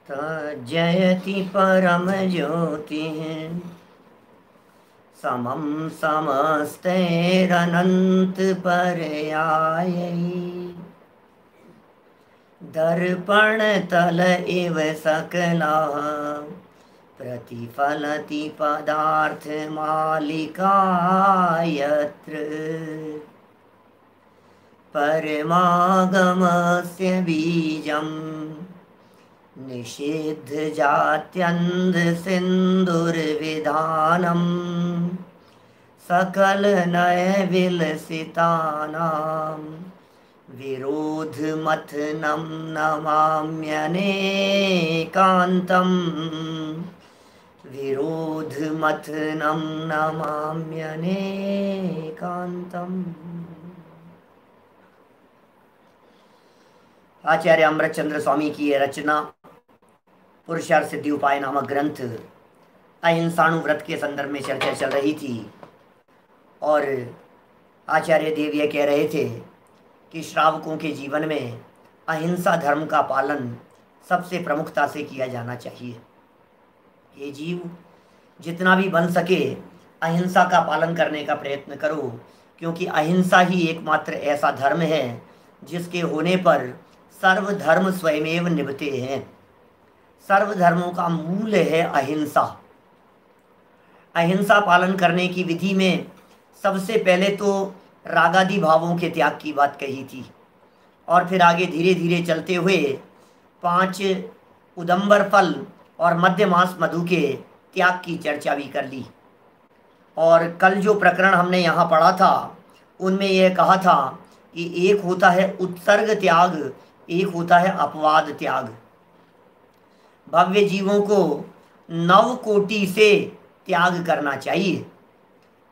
जयति परम ज्योति समम समस्तैरनंत पर्यायैः दर्पण तल इव सकलाः प्रतिफलति पदार्थ मालिका यत्र परमागमस्य बीजम् निषिद्ध जात्यन्ध सिन्दुर्विधानम् सकल नय विलसितानां विरोधमथनं नमाम्यनेकान्तम् विरोधमथनं नमाम्यनेकान्तम्। आचार्य अमृतचंद्र स्वामी की ये रचना पुरुषार्थ सिद्धि उपाय नामक ग्रंथ अहिंसाणु व्रत के संदर्भ में चर्चा चल रही थी और आचार्य देव ये कह रहे थे कि श्रावकों के जीवन में अहिंसा धर्म का पालन सबसे प्रमुखता से किया जाना चाहिए। ये जीव जितना भी बन सके अहिंसा का पालन करने का प्रयत्न करो, क्योंकि अहिंसा ही एकमात्र ऐसा धर्म है जिसके होने पर सर्वधर्म स्वयमेव निभते हैं। सर्वधर्मों का मूल है अहिंसा। अहिंसा पालन करने की विधि में सबसे पहले तो रागादि भावों के त्याग की बात कही थी और फिर आगे धीरे धीरे चलते हुए 5 उदंबर फल और मध्य मास मधु के त्याग की चर्चा भी कर ली। और कल जो प्रकरण हमने यहाँ पढ़ा था उनमें यह कहा था कि एक होता है उत्सर्ग त्याग, एक होता है अपवाद त्याग। भव्य जीवों को 9 कोटि से त्याग करना चाहिए।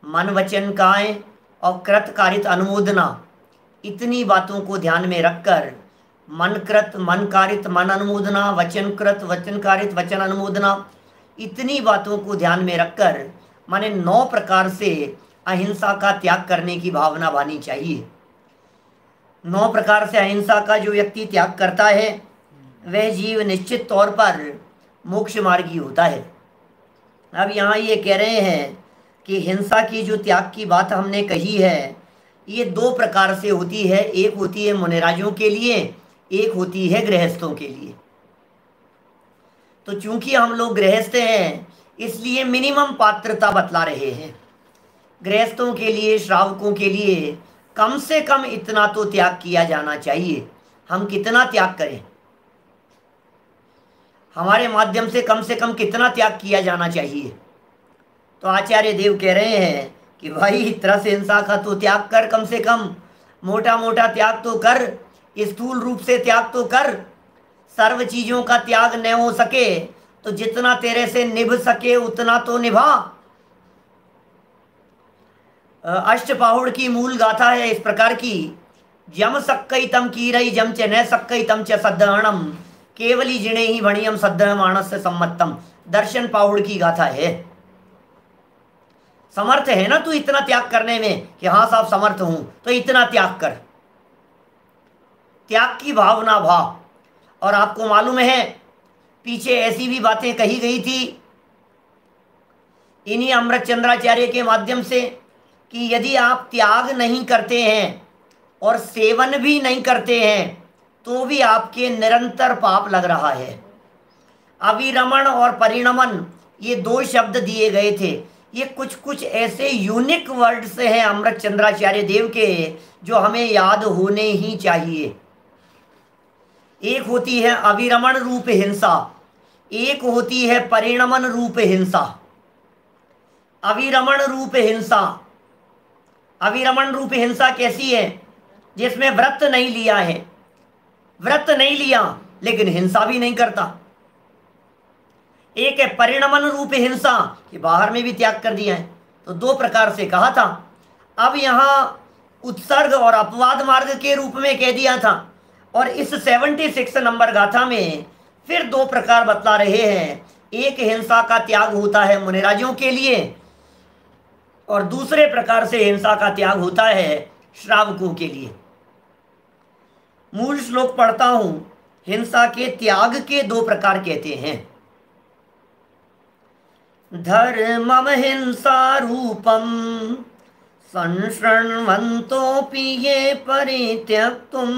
मन वचन काय और कृत कारित अनुमोदना, इतनी बातों को ध्यान में रखकर मन कृत मन कारित मन अनुमोदना, वचन कृत वचन कारित वचन अनुमोदना, इतनी बातों को ध्यान में रखकर माने 9 प्रकार से अहिंसा का त्याग करने की भावना बानी चाहिए। 9 प्रकार से अहिंसा का जो व्यक्ति त्याग करता है वह जीव निश्चित तौर पर मोक्ष मार्गी होता है। अब यहाँ ये कह रहे हैं कि हिंसा की जो त्याग की बात हमने कही है ये 2 प्रकार से होती है। एक होती है मुनिराजों के लिए, एक होती है गृहस्थों के लिए। तो चूंकि हम लोग गृहस्थ हैं इसलिए मिनिमम पात्रता बतला रहे हैं। गृहस्थों के लिए, श्रावकों के लिए कम से कम इतना तो त्याग किया जाना चाहिए। हम कितना त्याग करें, हमारे माध्यम से कम कितना त्याग किया जाना चाहिए। तो आचार्य देव कह रहे हैं कि भाई तरस हिंसा का तो त्याग कर, कम से कम मोटा मोटा त्याग तो कर, स्थूल रूप से त्याग तो कर। सर्व चीज़ों का त्याग न हो सके तो जितना तेरे से निभ सके उतना तो निभा। अष्टपाहुड़ की मूल गाथा है इस प्रकार की, जम सक्कई तम कीरई जम च न सक्कई तम च सद्धरणम केवली जिणे ही भणियम सद्ध मानस सम्मतम। दर्शन पाहुड़ की गाथा है। समर्थ है ना तू इतना त्याग करने में कि हाँ साहब समर्थ हूं, तो इतना त्याग कर। त्याग की भावना भाव। और आपको मालूम है पीछे ऐसी भी बातें कही गई थी इन्हीं अमृतचंद्राचार्य के माध्यम से कि यदि आप त्याग नहीं करते हैं और सेवन भी नहीं करते हैं तो भी आपके निरंतर पाप लग रहा है। अविरमण और परिणमन ये 2 शब्द दिए गए थे। ये कुछ ऐसे यूनिक वर्ड्स हैं अमृतचंद्राचार्य देव के जो हमें याद होने ही चाहिए। एक होती है अविरमण रूप हिंसा, एक होती है परिणमन रूप हिंसा। अविरमण रूप हिंसा, अविरमण रूप हिंसा कैसी है? जिसमें व्रत नहीं लिया है, व्रत नहीं लिया लेकिन हिंसा भी नहीं करता। एक है परिणमन रूप हिंसा कि बाहर में भी त्याग कर दिया है। तो 2 प्रकार से कहा था। अब यहाँ उत्सर्ग और अपवाद मार्ग के रूप में कह दिया था और इस 76 नंबर गाथा में फिर 2 प्रकार बतला रहे हैं। एक हिंसा का त्याग होता है मुनिराजों के लिए और दूसरे प्रकार से हिंसा का त्याग होता है श्रावकों के लिए। मूल श्लोक पढ़ता हूं हिंसा के त्याग के दो प्रकार कहते हैं। धर्मम हिंसा रूपम संशृण्वन्तोऽपि ये परित्यक्तुं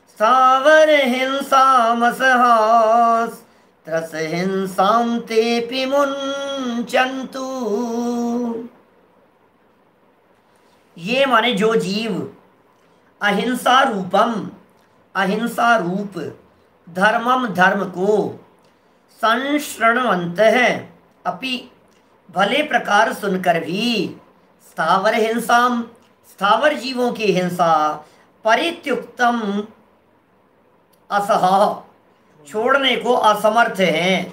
स्थावर हिंसामसहास्त्रस हिंसां तेऽपि मुञ्चन्तु। ये माने जो जीव अहिंसा रूपम, अहिंसा रूप धर्मम, धर्म को संशृण्वन्त है अपि, भले प्रकार सुनकर भी, स्थावर हिंसाम, स्थावर जीवों की हिंसा, परित्युक्तम असहा, छोड़ने को असमर्थ हैं,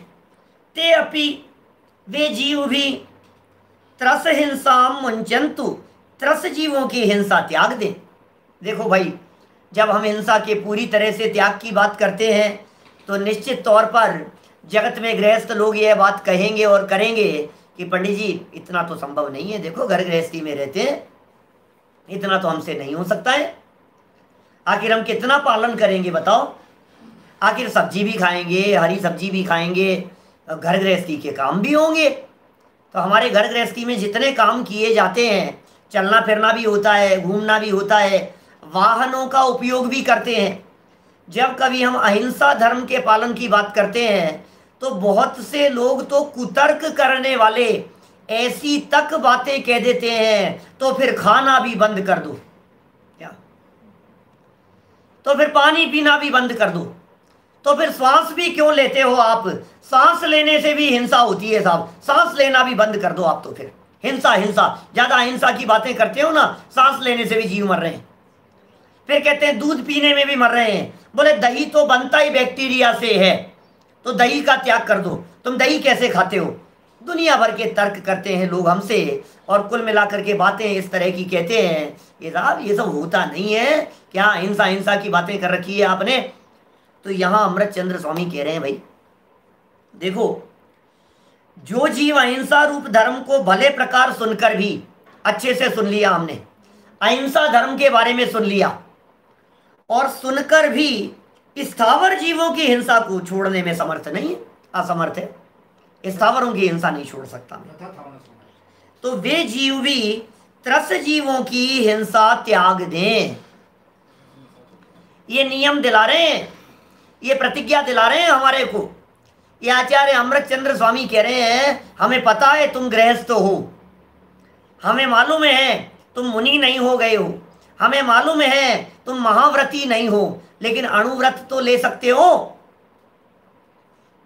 ते अपि, वे जीव भी, त्रस हिंसाम मुंचन्तु, त्रस जीवों की हिंसा त्याग दें। देखो भाई, जब हम हिंसा के पूरी तरह से त्याग की बात करते हैं तो निश्चित तौर पर जगत में गृहस्थ लोग यह बात कहेंगे और करेंगे कि पंडित जी इतना तो संभव नहीं है, देखो घर गृहस्थी में रहते हैं, इतना तो हमसे नहीं हो सकता है, आखिर हम कितना पालन करेंगे बताओ, आखिर सब्जी भी खाएंगे, हरी सब्जी भी खाएंगे, घर गृहस्थी के काम भी होंगे। तो हमारे घर गृहस्थी में जितने काम किए जाते हैं, चलना फिरना भी होता है, घूमना भी होता है, वाहनों का उपयोग भी करते हैं। जब कभी हम अहिंसा धर्म के पालन की बात करते हैं तो बहुत से लोग तो कुतर्क करने वाले ऐसी तक बातें कह देते हैं, तो फिर खाना भी बंद कर दो, क्या तो फिर पानी पीना भी बंद कर दो, तो फिर सांस भी क्यों लेते हो आप, सांस लेने से भी हिंसा होती है साहब, सांस लेना भी बंद कर दो आप, तो फिर हिंसा हिंसा, ज्यादा अहिंसा की बातें करते हो ना, सांस लेने से भी जीव मर रहे हैं। फिर कहते हैं दूध पीने में भी मर रहे हैं, बोले दही तो बनता ही बैक्टीरिया से है, तो दही का त्याग कर दो, तुम दही कैसे खाते हो। दुनिया भर के तर्क करते हैं लोग हमसे, और कुल मिलाकर के बातें इस तरह की कहते हैं, ये साहब ये सब होता नहीं है, क्या हिंसा हिंसा की बातें कर रखी है आपने। तो यहाँ अमृत चंद्र स्वामी कह रहे हैं भाई देखो, जो जीव अहिंसा रूप धर्म को भले प्रकार सुनकर भी, अच्छे से सुन लिया हमने, अहिंसा धर्म के बारे में सुन लिया, और सुनकर भी स्थावर जीवों की हिंसा को छोड़ने में समर्थ नहीं है, असमर्थ है, स्थावरों की हिंसा नहीं छोड़ सकता मैं, तो वे जीव भी त्रस जीवों की हिंसा त्याग दें। ये नियम दिला रहे हैं, ये प्रतिज्ञा दिला रहे हैं हमारे को। ये आचार्य अमृत चंद्र स्वामी कह रहे हैं, हमें पता है तुम गृहस्थ हो, हमें मालूम है तुम मुनि नहीं हो गए हो, हमें मालूम है तुम महाव्रती नहीं हो, लेकिन अणुव्रत तो ले सकते हो।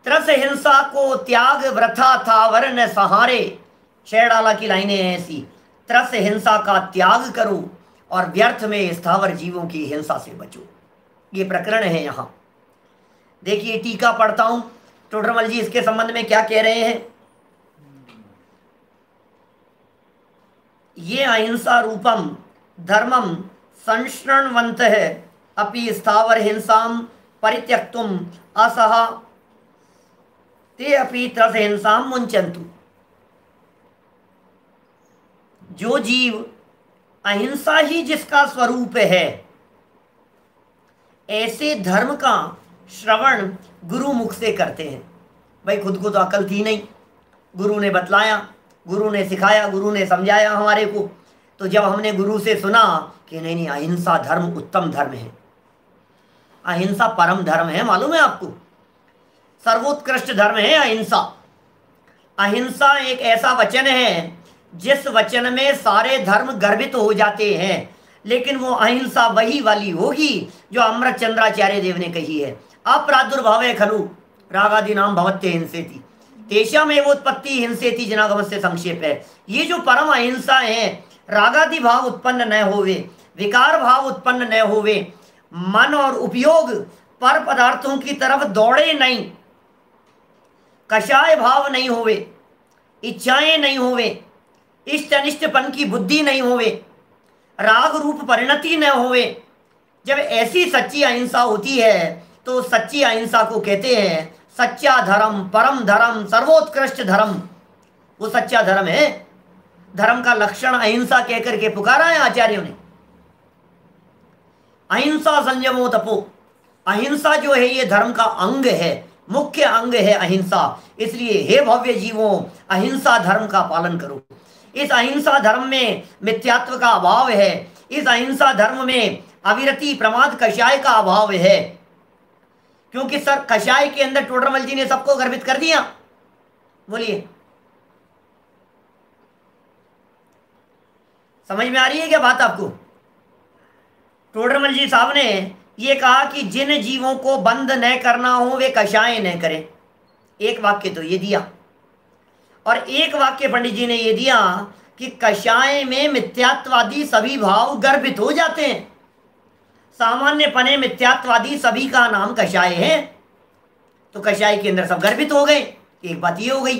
त्रस हिंसा को त्याग व्रथा था वर्ण सहारे, शेरडाला की लाइनें हैं ऐसी, त्रस हिंसा का त्याग करो और व्यर्थ में स्थावर जीवों की हिंसा से बचो। ये प्रकरण है। यहाँ देखिए टीका पढ़ता हूं, टोडरमल जी इसके संबंध में क्या कह रहे हैं। ये अहिंसा रूपम धर्मम संशृण्वन्त है अपि स्थावर हिंसाम परित्यक्तुम असहा ते अपि त्रस हिंसाम मुंचन्तु। जो जीव अहिंसा ही जिसका स्वरूप है, ऐसे धर्म का श्रवण गुरु मुख से करते हैं। भाई खुद को तो अकल थी नहीं, गुरु ने बतलाया, गुरु ने सिखाया, गुरु ने समझाया हमारे को, तो जब हमने गुरु से सुना कि नहीं नहीं अहिंसा धर्म उत्तम धर्म है, अहिंसा परम धर्म है, मालूम है आपको, सर्वोत्कृष्ट धर्म है अहिंसा। अहिंसा एक ऐसा वचन है जिस वचन में सारे धर्म गर्भित हो जाते हैं, लेकिन वो अहिंसा वही वाली होगी जो अमृत चंद्राचार्य देव ने कही है। अप्रादुर्भावे खलु रागादि नाम भवत्य हिंसेति तेषामेव उत्पत्ति हिंसेति जनागमस्य संक्षेप है। ये जो परम अहिंसा है, रागादि भाव उत्पन्न न होवे, विकार भाव उत्पन्न न होवे, मन और उपयोग पर पदार्थों की तरफ दौड़े नहीं, कषाय भाव नहीं होवे, इच्छाएं नहीं होवे, इष्ट अनिष्टपन की बुद्धि नहीं होवे, राग रूप परिणति न होवे। जब ऐसी सच्ची अहिंसा होती है तो सच्ची अहिंसा को कहते हैं सच्चा धर्म, परम धर्म, सर्वोत्कृष्ट धर्म। वो सच्चा धर्म है। धर्म का लक्षण अहिंसा कहकर के पुकारा है आचार्यों ने। अहिंसा संयमो तपो, अहिंसा जो है ये धर्म का अंग है, मुख्य अंग है अहिंसा। इसलिए हे भव्य जीवों, अहिंसा धर्म का पालन करो। इस अहिंसा धर्म में मिथ्यात्व का अभाव है। इस अहिंसा धर्म में अविरति प्रमाद कषाय का अभाव है। क्योंकि सर कषाय के अंदर टोडरमल जी ने सबको गर्भित कर दिया। बोलिए, समझ में आ रही है क्या बात आपको? टोडरमल जी साहब ने ये कहा कि जिन जीवों को बंद न करना हो वे कषाय न करें। एक वाक्य तो ये दिया, और एक वाक्य पंडित जी ने ये दिया कि कषाय में मिथ्यात्वादी सभी भाव गर्भित हो जाते हैं। सामान्य पने मिथ्यात्वादी सभी का नाम कषाय है, तो कषाय के अंदर सब गर्भित हो गए। एक बात ये हो गई।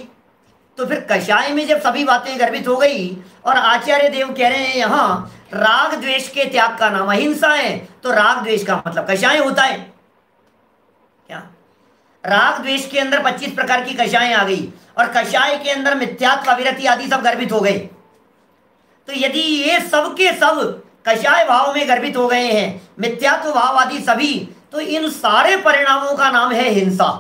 तो फिर कषाय में जब सभी बातें गर्भित हो गई, और आचार्य देव कह रहे हैं यहाँ राग द्वेष के त्याग का नाम अहिंसा है, तो राग द्वेष का मतलब कषाय होता है क्या? राग द्वेष के अंदर 25 प्रकार की कषाय आ गई, और कषाय के अंदर मिथ्यात्व अविरति आदि सब गर्भित हो गए। तो यदि ये सब के सब कषाय भाव में गर्भित हो गए हैं, मिथ्यात्व भाव आदि सभी, तो इन सारे परिणामों का नाम है हिंसा।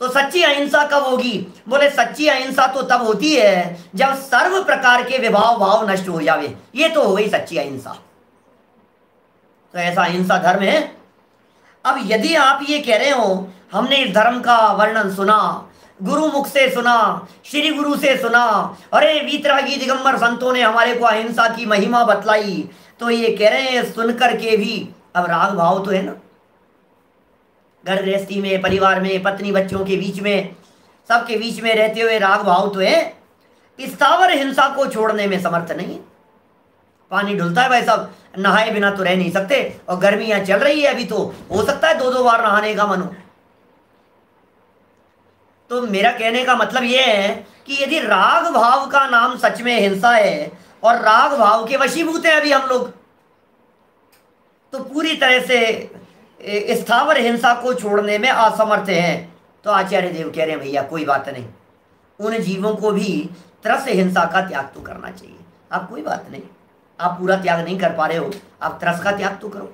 तो सच्ची अहिंसा कब होगी? बोले सच्ची अहिंसा तो तब होती है जब सर्व प्रकार के विभाव भाव नष्ट हो जावे। ये तो हो गई सच्ची अहिंसा। तो ऐसा अहिंसा धर्म है। अब यदि आप ये कह रहे हो हमने इस धर्म का वर्णन सुना, गुरु मुख से सुना, श्री गुरु से सुना, अरे वीतरागी दिगंबर संतों ने हमारे को अहिंसा की महिमा बतलाई, तो ये कह रहे हैं सुनकर के भी अब राग भाव तो है ना, घर गृहस्थी में, परिवार में, पत्नी बच्चों के बीच में, सबके बीच में रहते हुए राग भाव तो है। स्थावर हिंसा को छोड़ने में समर्थ नहीं है। पानी ढुलता है भाई साहब, नहाए बिना तो रह नहीं सकते, और गर्मियां चल रही है अभी, तो हो सकता है 2-2 बार नहाने का मन हो। तो मेरा कहने का मतलब यह है कि यदि राग भाव का नाम सच में हिंसा है, और राग भाव के वशीभूत हैं अभी हम लोग, तो पूरी तरह से स्थावर हिंसा को छोड़ने में असमर्थ हैं। तो आचार्य देव कह रहे हैं भैया कोई बात नहीं, उन जीवों को भी त्रस हिंसा का त्याग तो करना चाहिए। आप कोई बात नहीं, आप पूरा त्याग नहीं कर पा रहे हो, आप त्रस का त्याग तो करो,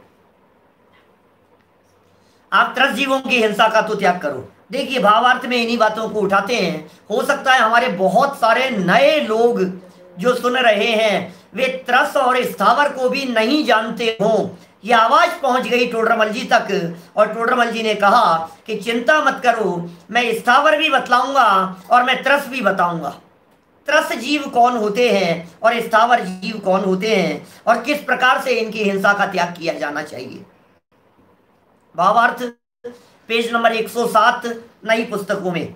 आप त्रस जीवों की हिंसा का तो त्याग करो। देखिए भावार्थ में इन्हीं बातों को उठाते हैं। हो सकता है हमारे बहुत सारे नए लोग जो सुन रहे हैं वे त्रस और स्थावर को भी नहीं जानते हों। यह आवाज पहुंच गई टोडरमल जी तक, और टोडरमल जी ने कहा कि चिंता मत करो, मैं स्थावर भी बतलाऊंगा और मैं त्रस भी बताऊंगा। त्रस जीव कौन होते हैं और स्थावर जीव कौन होते हैं, और किस प्रकार से इनकी हिंसा का त्याग किया जाना चाहिए। भावार्थ पेज नंबर 107 नई पुस्तकों में।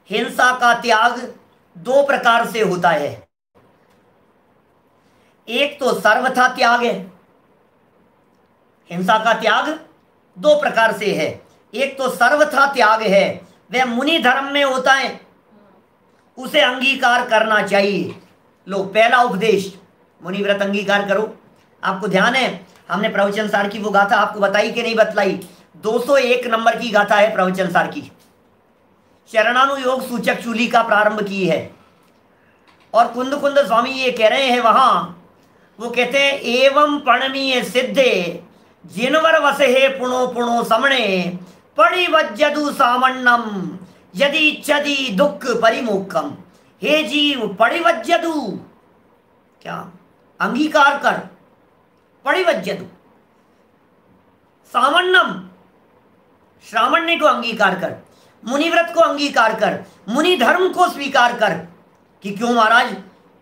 हिंसा का त्याग 2 प्रकार से होता है। एक तो सर्वथा त्याग है। हिंसा का त्याग 2 प्रकार से है। एक तो सर्वथा त्याग है, वह मुनि धर्म में होता है, उसे अंगीकार करना चाहिए। लो पहला उपदेश, मुनि व्रत अंगीकार करो। आपको ध्यान है हमने प्रवचन सार की वो गाथा आपको बताई कि नहीं बतलाई? 201 नंबर की गाथा है प्रवचन सार की। शरणानुयोग सूचक चूली का प्रारंभ की है, और कुंद कुंद स्वामी ये कह रहे हैं वहां, वो कहते हैं एवं पणमीय सिद्धे जिनवर वसे पुणो पुणो समणे पड़ी वज्जदु सामन्नम यदि इच्छति दुख परिमुखम। हे जीव पड़िवज्जदु, क्या अंगीकार कर, पड़िवज्जदु सामन्नम, श्रावण्य को अंगीकार कर, मुनिव्रत को अंगीकार कर, मुनि धर्म को स्वीकार कर। कि क्यों महाराज,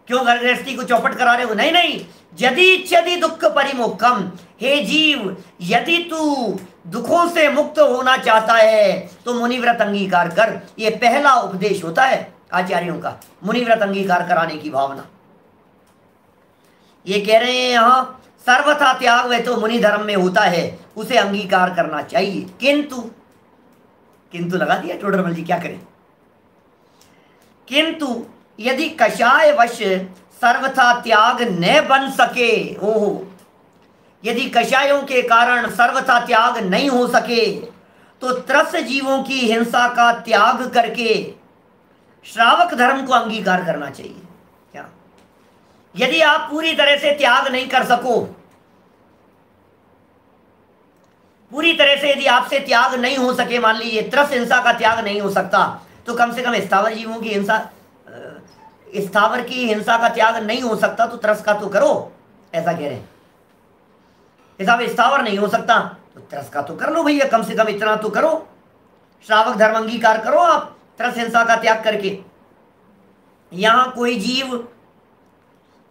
क्यों घर गृहस्थी को चौपट करा रहे हो? नहीं नहीं, यदि इच्छति दुख परिमुखम, हे जीव यदि तू दुखों से मुक्त होना चाहता है तो मुनिव्रत अंगीकार कर। ये पहला उपदेश होता है आचार्यों का, मुनिव्रत अंगीकार कराने की भावना। ये कह रहे हैं यहां सर्वथा त्याग वह तो मुनि धर्म में होता है, उसे अंगीकार करना चाहिए। किंतु लगा दिया टोडरमल जी, क्या करें? किंतु यदि कषाय वश सर्वथा त्याग न बन सके, ओहो, यदि कषायों के कारण सर्वथा त्याग नहीं हो सके तो त्रस जीवों की हिंसा का त्याग करके श्रावक धर्म को अंगीकार करना चाहिए। क्या यदि आप पूरी तरह से त्याग नहीं कर सको पूरी तरह से यदि आपसे त्याग नहीं हो सके, मान लीजिए त्रस हिंसा का त्याग नहीं हो सकता, तो कम से कम स्थावर जीवों की हिंसा, स्थावर की हिंसा का त्याग नहीं हो सकता तो त्रस का तो करो, ऐसा कह रहे हैं। हिसाब स्थावर नहीं हो सकता तो त्रस का तो कर लो भैया, कम से कम इतना तो करो, श्रावक धर्म अंगीकार करो आप त्रस हिंसा का त्याग करके। यहां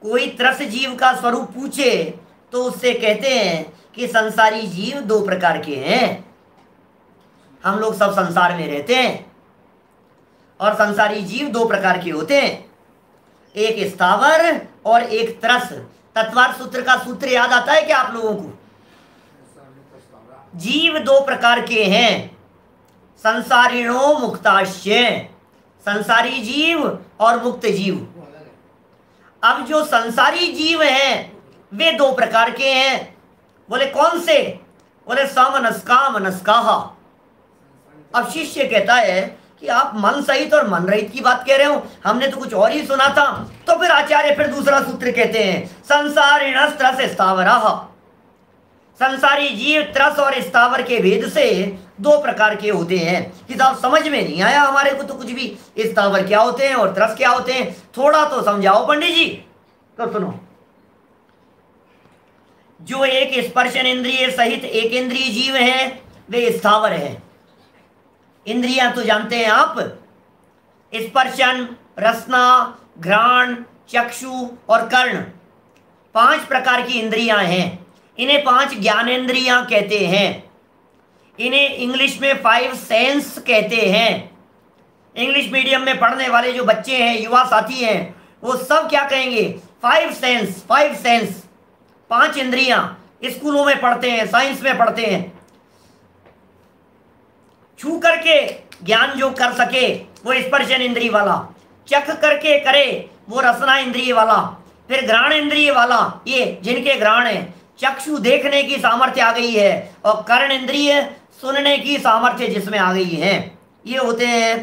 कोई त्रस जीव का स्वरूप पूछे तो उससे कहते हैं कि संसारी जीव दो प्रकार के हैं। हम लोग सब संसार में रहते हैं और संसारी जीव दो प्रकार के होते हैं, एक स्थावर और एक त्रस। तत्वार्थ सूत्र का सूत्र याद आता है क्या आप लोगों को? जीव दो प्रकार के हैं, संसारिणो मुक्ताश्य, संसारी जीव और मुक्त जीव। अब जो संसारी जीव हैं वे दो प्रकार के हैं। बोले कौन से? बोले समनस्का मनस्काहा। अब शिष्य कहता है कि आप मन सहित और मन रहित की बात कह रहे हो, हमने तो कुछ और ही सुना था। तो फिर आचार्य फिर दूसरा सूत्र कहते हैं, संसारिणस् त्रस स्थावराः। संसारी जीव त्रस और स्थावर के भेद से दो प्रकार के होते हैं। कि साहब समझ में नहीं आया हमारे को तो कुछ भी, स्थावर क्या होते हैं और त्रस क्या होते हैं, थोड़ा तो समझाओ पंडित जी। तो सुनो, जो एक स्पर्शन इंद्रिय सहित एक इंद्रिय जीव है वे स्थावर है। इंद्रियां तो जानते हैं आप, स्पर्शन, रसना, घ्राण, चक्षु और कर्ण, 5 प्रकार की इंद्रियां हैं। इन्हें 5 ज्ञानेंद्रियां कहते हैं। इन्हें इंग्लिश में 5 सेंस कहते हैं। इंग्लिश मीडियम में पढ़ने वाले जो बच्चे हैं, युवा साथी हैं, वो सब क्या कहेंगे? 5 सेंस, 5 सेंस, 5 इंद्रियां। स्कूलों में पढ़ते हैं, साइंस में पढ़ते हैं। छू करके ज्ञान जो कर सके वो स्पर्शन इंद्रिय वाला, चख करके करे वो रसना इंद्रिय वाला, फिर घ्राण इंद्रिय वाला, ये जिनके घ्राण है। चक्षु देखने की सामर्थ्य आ गई है और कर्ण इंद्रिय सुनने की सामर्थ्य जिसमें आ गई है। ये होते हैं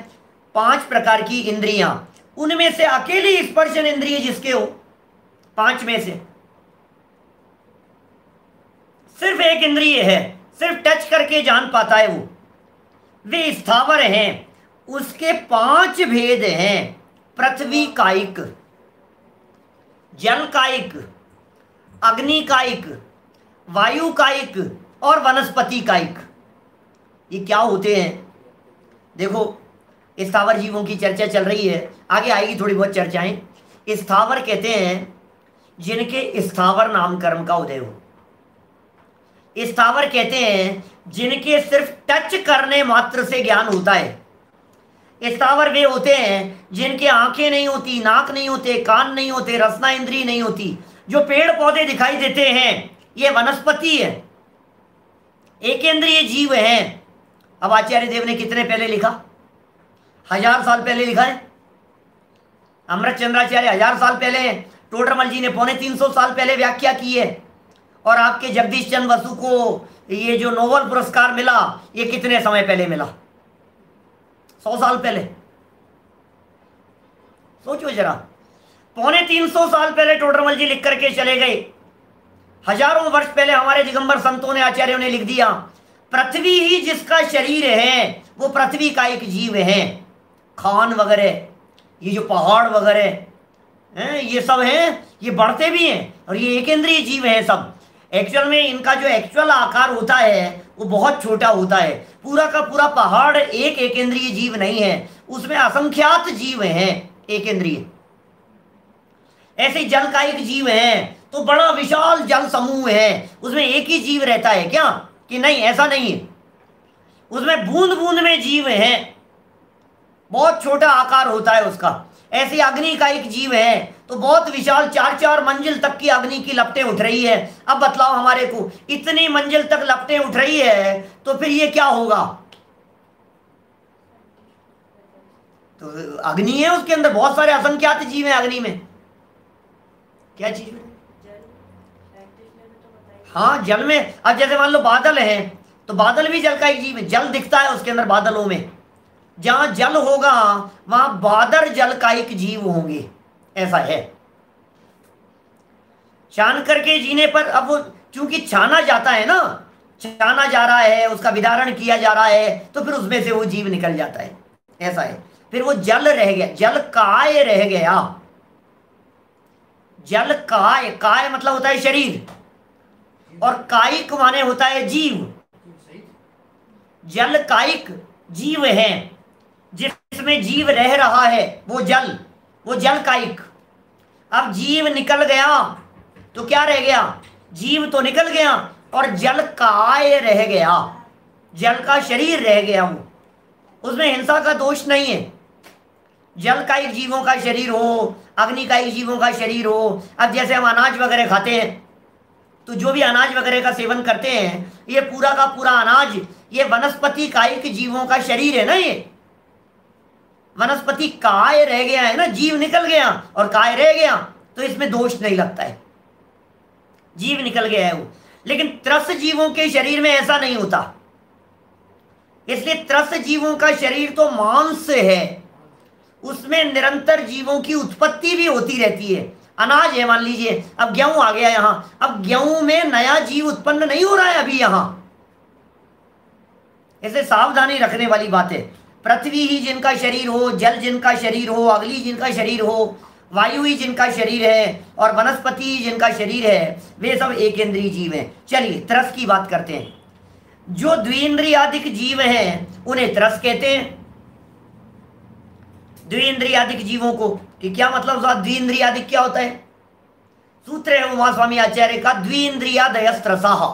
5 प्रकार की इंद्रियां। उनमें से अकेली स्पर्शन इंद्रिय जिसके हो, 5 में से सिर्फ एक इंद्रिय है, सिर्फ टच करके जान पाता है वो, वे स्थावर हैं। उसके 5 भेद हैं, पृथ्वी कायिक, जल कायिक, अग्नि कायिक, वायु कायिक और वनस्पति कायिक। ये क्या होते हैं? देखो, स्थावर जीवों की चर्चा चल रही है, आगे आएगी थोड़ी बहुत चर्चाएं। स्थावर कहते हैं जिनके स्थावर नाम कर्म का उदय हो। स्थावर कहते हैं जिनके सिर्फ टच करने मात्र से ज्ञान होता है। स्थावर वे होते हैं जिनके आंखें नहीं होती, नाक नहीं होते, कान नहीं होते, रसना इंद्रिय नहीं होती। जो पेड़ पौधे दिखाई देते हैं ये वनस्पति है, एकेंद्रिय जीव हैं। अब आचार्य देव ने कितने पहले लिखा? 1000 साल पहले लिखा है। अमृत चंद्राचार्य 1000 साल पहले, टोडरमल जी ने 350 साल पहले व्याख्या की है। और आपके जगदीश चंद्र बसु को ये जो नोबेल पुरस्कार मिला, ये कितने समय पहले मिला? 100 साल पहले। सोचो जरा, 350 साल पहले टोडरमल जी लिख करके चले गए। हजारों वर्ष पहले हमारे दिगंबर संतों ने, आचार्यों ने लिख दिया, पृथ्वी ही जिसका शरीर है वो पृथ्वी का एक जीव है। खान वगैरह, ये जो पहाड़ वगैरह हैं, ये सब हैं, ये बढ़ते भी हैं और ये एक इंद्रिय जीव हैं सब। एक्चुअल में इनका जो एक्चुअल आकार होता है वो बहुत छोटा होता है। पूरा का पूरा पहाड़ एक इंद्रिय जीव नहीं है, उसमें असंख्यात जीव हैं एक इंद्रिय। ऐसे जल का एक जीव है तो बड़ा विशाल जल समूह है, उसमें एक ही जीव रहता है क्या? कि नहीं, ऐसा नहीं है। उसमें बूंद बूंद में जीव हैं, बहुत छोटा आकार होता है उसका। ऐसे अग्नि का एक जीव है तो बहुत विशाल, 4-4 मंजिल तक की अग्नि की लपटें उठ रही है। अब बतलाओ हमारे को, इतनी मंजिल तक लपटें उठ रही है तो फिर ये क्या होगा? तो अग्नि है, उसके अंदर बहुत सारे असंख्यात जीव हैं। अग्नि में क्या चीज है? हाँ, जल में। अब जैसे मान लो बादल है तो बादल भी जल का एक जीव है, जल दिखता है उसके अंदर बादलों में। जहां जल होगा वहां बादल जल का एक जीव होंगे, ऐसा है। छान करके जीने पर, अब वो चूंकि छाना जाता है ना, छाना जा रहा है, उसका विदारण किया जा रहा है, तो फिर उसमें से वो जीव निकल जाता है, ऐसा है। फिर वो जल रह गया, जल काय रह गया। जल काय, काय मतलब होता है शरीर, और कायिक माने होता है जीव। जल कायिक जीव है, जिसमें जीव रह रहा है वो जल कायिक। अब जीव निकल गया तो क्या रह गया? जीव तो निकल गया और जल काय रह गया, जल का शरीर रह गया। वो उसमें हिंसा का दोष नहीं है। जल कायिक जीवों का शरीर हो, अग्नि कायिक जीवों का शरीर हो। अब जैसे हम अनाज वगैरह खाते हैं, तो जो भी अनाज वगैरह का सेवन करते हैं, ये पूरा का पूरा अनाज ये वनस्पति कायिक जीवों का शरीर है ना। ये वनस्पति काय रह गया है ना, जीव निकल गया और काय रह गया, तो इसमें दोष नहीं लगता है, जीव निकल गया है वो। लेकिन त्रस्त जीवों के शरीर में ऐसा नहीं होता, इसलिए त्रस्त जीवों का शरीर तो मांस है, उसमें निरंतर जीवों की उत्पत्ति भी होती रहती है। अनाज है, मान लीजिए अब गेहूं आ गया यहां, अब गेहूं में नया जीव उत्पन्न नहीं हो रहा है अभी यहां। इसे सावधानी रखने वाली बात है। पृथ्वी ही जिनका शरीर हो, जल जिनका शरीर हो, अग्नि जिनका शरीर हो, वायु ही जिनका शरीर है, और वनस्पति जिनका शरीर है, वे सब एक इंद्रिय जीव हैं। चलिए त्रस की बात करते हैं। जो द्विइंद्रियादिक जीव हैं उन्हें त्रस कहते हैं। द्विइंद्रियादिक जीवों को कि क्या मतलब साहब, द्विइंद्रियादिक क्या होता है? सूत्र है उमा स्वामी आचार्य का, द्विइंद्रियादयस्त्रसाः।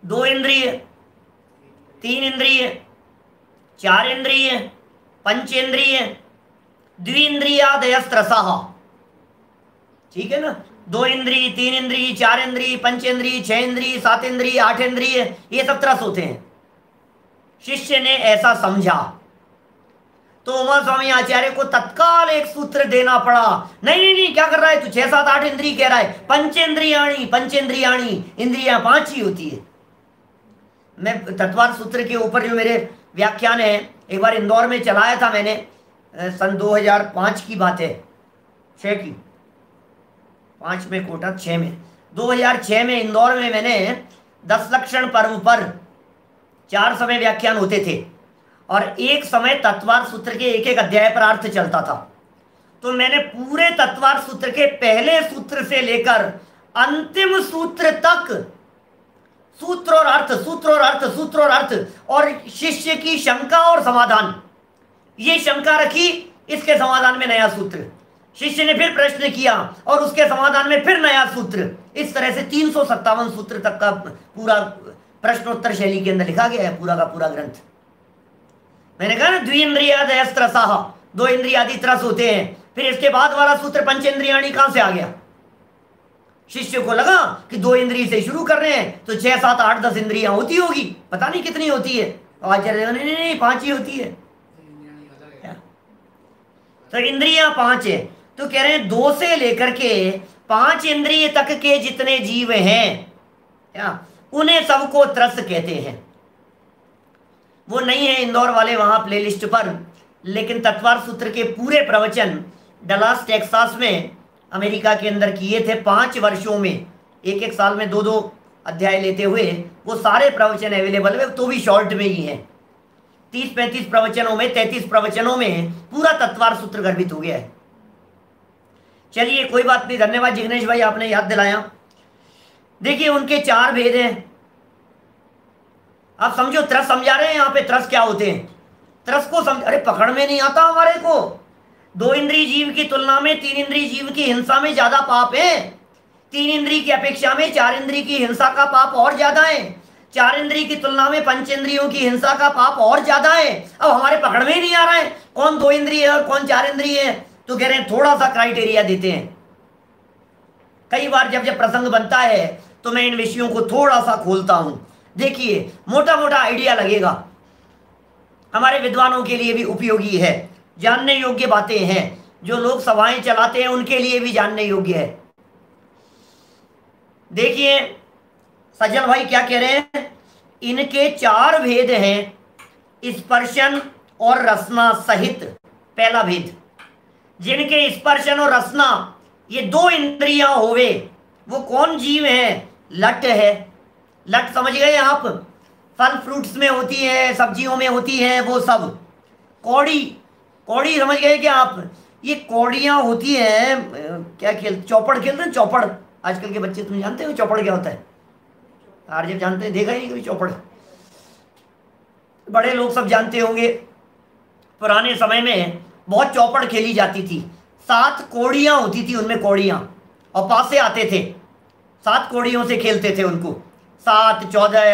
दो इंद्रिय, तीन इंद्रिय, चार इंद्रिय, पंचेंद्रिय, द्विइंद्रियादयस्त्रसाः। ठीक है ना? दो इंद्रिय, तीन इंद्रिय, चार इंद्रिय, पंचेंद्रिय, छह इंद्रिय, सात इंद्रिय, आठ इंद्रिय, ये सब त्रस होते हैं। शिष्य ने ऐसा समझा तो उमा स्वामी आचार्य को तत्काल एक सूत्र देना पड़ा। नहीं नहीं नहीं, क्या कर रहा है तू? 6 7 8 इंद्रिय कह रहा है। पंचेंद्रियाणी, पंचेंद्रियाणी, इंद्रियां 5 ही होती है। मैं तत्वार सूत्र के ऊपर जो मेरे व्याख्यान है, एक बार इंदौर में चलाया था मैंने, सन 2005 की बात है, 6 की, 5 में कोटा, 6 में, 2006 में इंदौर में मैंने 10 लक्षण पर्व पर 4 समय व्याख्यान होते थे, और एक समय तत्वार सूत्र के एक एक अध्याय पर अर्थ चलता था। तो मैंने पूरे तत्वार सूत्र के पहले सूत्र से लेकर अंतिम सूत्र तक सूत्र और अर्थ, सूत्र और अर्थ, सूत्र और अर्थ, और शिष्य की शंका और समाधान, ये शंका रखी, इसके समाधान में नया सूत्र, शिष्य ने फिर प्रश्न किया और उसके समाधान में फिर नया सूत्र। इस तरह से 357 सूत्र तक का पूरा प्रश्नोत्तर शैली के अंदर लिखा गया है, पूरा का पूरा ग्रंथ। मैंने कहा ना, द्विइंद्रियादयस्त्रसाः, 2 इंद्रियादि त्रस होते हैं। फिर इसके बाद वाला सूत्र पंचेंद्रियाणी कहां से आ गया? शिष्य को लगा कि 2 इंद्रिय से शुरू कर रहे हैं तो 6 7 8 10 इंद्रियां होती होगी, पता नहीं कितनी होती है। आचार्य नहीं नहीं 5 ही होती है। तो इंद्रियां 5 है, तो कह रहे हैं 2 से लेकर के 5 इंद्रिय तक के जितने जीव हैं उन्हें सबको त्रस कहते हैं। वो नहीं है इंदौर वाले वहां प्लेलिस्ट पर, लेकिन तत्वार सूत्र के पूरे प्रवचन डलास टेक्सास में अमेरिका के अंदर किए थे 5 वर्षों में, एक एक साल में 2-2 अध्याय लेते हुए, वो सारे प्रवचन अवेलेबल है, तो भी शॉर्ट में ही है। 30-35 प्रवचनों में, 33 प्रवचनों में पूरा तत्वार सूत्र गर्भित हो गया है। चलिए कोई बात नहीं, धन्यवाद जिग्नेश भाई, आपने याद दिलाया। देखिए उनके 4 भेद हैं। आप समझो, त्रस समझा रहे हैं यहाँ पे, त्रस क्या होते हैं, त्रस को समझ, अरे पकड़ में नहीं आता हमारे को। 2 इंद्रिय जीव की तुलना में 3 इंद्रिय जीव की हिंसा में ज्यादा पाप है। 3 इंद्रिय की अपेक्षा में 4 इंद्रिय की हिंसा का पाप और ज्यादा है। 4 इंद्रिय की तुलना में 5 इंद्रियों की हिंसा का पाप और ज्यादा है। अब हमारे पकड़ में ही नहीं आ रहा है कौन 2 इंद्रिय है और कौन 4 इंद्रिय है। तो कह रहे हैं थोड़ा सा क्राइटेरिया देते हैं। कई बार जब जब प्रसंग बनता है तो मैं इन विषयों को थोड़ा सा खोलता हूं। देखिए मोटा मोटा आइडिया लगेगा, हमारे विद्वानों के लिए भी उपयोगी है, जानने योग्य बातें हैं। जो लोग सभाएं चलाते हैं उनके लिए भी जानने योग्य है। देखिए सज्जन भाई क्या कह रहे हैं, इनके 4 भेद हैं, स्पर्शन और रसना सहित। पहला भेद, जिनके स्पर्शन और रसना ये 2 इंद्रियां होवे, वो कौन जीव हैं? लट है, लट समझ गए आप, फल फ्रूट्स में होती है, सब्जियों में होती है वो सब। कौड़ी, कौड़ी समझ गए क्या आप? ये कौड़ियाँ होती हैं क्या खेल, चौपड़ खेलते हैं चौपड़, आजकल के बच्चे तुम जानते हो चौपड़ क्या होता है? आरजेब जानते हैं, देखा ही नहीं कभी चौपड़? बड़े लोग सब जानते होंगे, पुराने समय में बहुत चौपड़ खेली जाती थी। 7 कौड़ियाँ होती थी उनमें, कौड़ियाँ, और पासे आते थे, 7 कौड़ियों से खेलते थे उनको, 7 14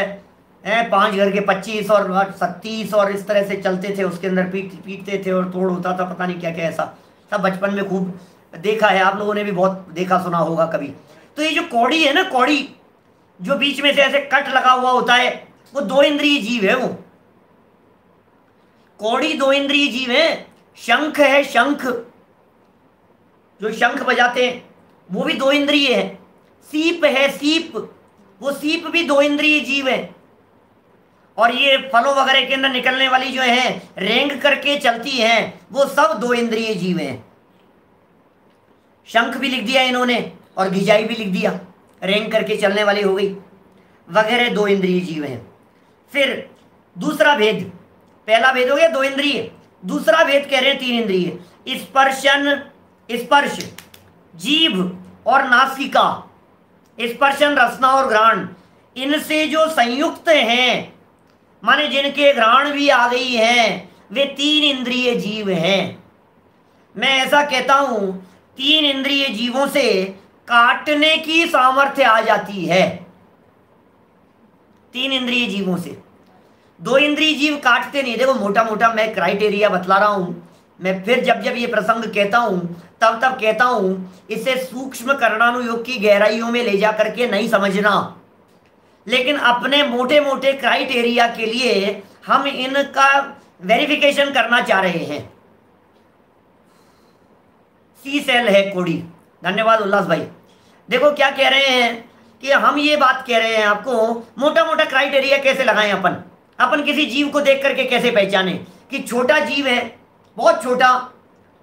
हैं, 5 घर के 25 और 30 और इस तरह से चलते थे, उसके अंदर पीटते थे और तोड़ होता था, पता नहीं क्या क्या, ऐसा सब बचपन में खूब देखा है, आप लोगों ने भी बहुत देखा सुना होगा कभी। तो ये जो कौड़ी है ना, कौड़ी जो बीच में से ऐसे कट लगा हुआ होता है, वो 2 इंद्रिय जीव है वो। कौड़ी 2 इंद्रिय जीव है। शंख है, शंख जो शंख बजाते हैं वो भी 2 इंद्रिय है। सीप है, सीप, वो सीप भी 2 इंद्रिय जीव है। और ये फलों वगैरह के अंदर निकलने वाली जो है रेंग करके चलती हैं, वो सब 2 इंद्रिय जीव हैं। शंख भी लिख दिया इन्होंने और घिजाई भी लिख दिया, रेंग करके चलने वाली हो गई, वगैरह 2 इंद्रिय जीव हैं। फिर दूसरा भेद, पहला भेद हो गया 2 इंद्रिय, दूसरा भेद कह रहे हैं 3 इंद्रिय। स्पर्शन, स्पर्श, जीभ और नासिका, स्पर्शन रसना और घ्राण, इनसे जो संयुक्त हैं, माने जिनके घ्राण भी आ गई हैं, वे 3 इंद्रिय जीव हैं। मैं ऐसा कहता हूं 3 इंद्रिय जीवों से काटने की सामर्थ्य आ जाती है। 3 इंद्रिय जीवों से, 2 इंद्रिय जीव काटते नहीं। देखो मोटा मोटा मैं क्राइटेरिया बतला रहा हूं, मैं फिर जब जब ये प्रसंग कहता हूं तब तब कहता हूं, इसे सूक्ष्म कर्णानुयोग की गहराइयों में ले जा करके नहीं समझना, लेकिन अपने मोटे मोटे क्राइटेरिया के लिए हम इनका वेरिफिकेशन करना चाह रहे हैं। सी सेल है कौड़ी, धन्यवाद उल्लास भाई। देखो क्या कह रहे हैं कि हम ये बात कह रहे हैं आपको, मोटा मोटा क्राइटेरिया कैसे लगाएं अपन किसी जीव को देख करके कैसे पहचाने कि छोटा जीव है, बहुत छोटा,